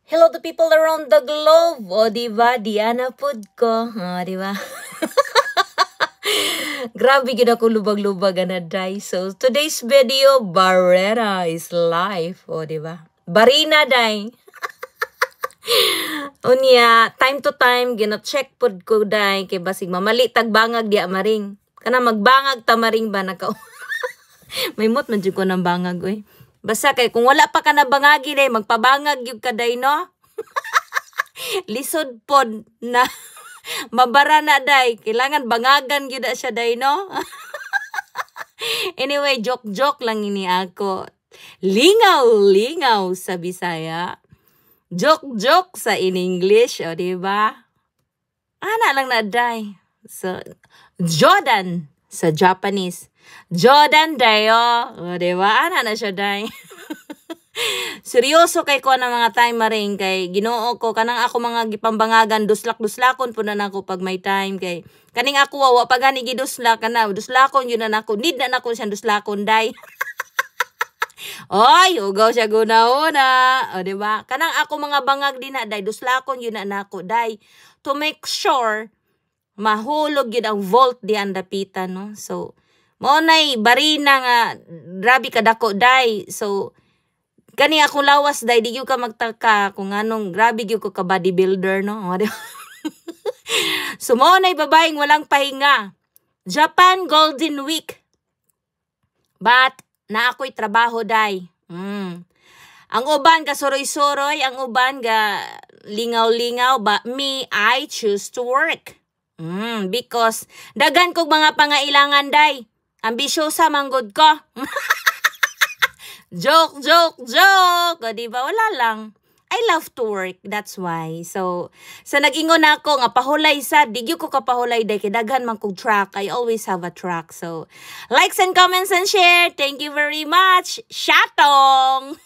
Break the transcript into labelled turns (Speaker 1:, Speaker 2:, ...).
Speaker 1: Hello to people around the globe. O, diba? Diana food ko. O, diba? Grabe, gina ko lubag-lubag na day. So, today's video, Barrera is life. O, diba? Barina, day. Unya, time to time, gina-check pod ko, day. Kay basig mamali, tagbangag diya maring. Kana magbangag tamaring ba nakaw? May mot man ko ng bangag, oy. Basta kay kung wala pa ka na bangagi, day, magpabangag yung kaday, no? Lisod pod na mabara na, day. Kailangan bangagan yun na siya, day, no? Anyway, joke-joke lang ini ako. Lingaw-lingaw sa Bisaya. Joke-joke sa in English, o, diba? Ana lang na, day. So, Jordan sa Japanese. Jordan, day, o, diba? Ana na siya, day. Seryoso kay ko na mga time maring kay Ginoo ko kanang ako mga gipambangagan duslak-duslakon po na nako pag may time kay kaning ako wa pa gani giduslak kana duslakon yun na nako need na nako siyang duslakon day. Oy, ugaw siya guna-una. O diba? Kanang ako mga bangag din na day duslakon yun na nako day to make sure mahulog yun ang volt di ang dapitan, no? So mo nay barina nga grabe kadako day. So kani akong lawas, day, di yung ka magtaka kung anong, grabe yung ko ka bodybuilder, no? So, mo na'y babaeng walang pahinga. Japan Golden Week. But, na ako'y trabaho, day. Ang uban ka suroy-suroy, ang uban ka lingaw-lingaw, but me, I choose to work. Because, dagan kong mga pangailangan, day. Ambisyosa, manggod ko. Joke. O, diba? Wala lang. I love to work. That's why. So, sa nag-ingon ako, nga pahulay sa, digyo ko kapahulay, day, kidaghan man kong track. I always have a track. So, likes and comments and share. Thank you very much. Shatong!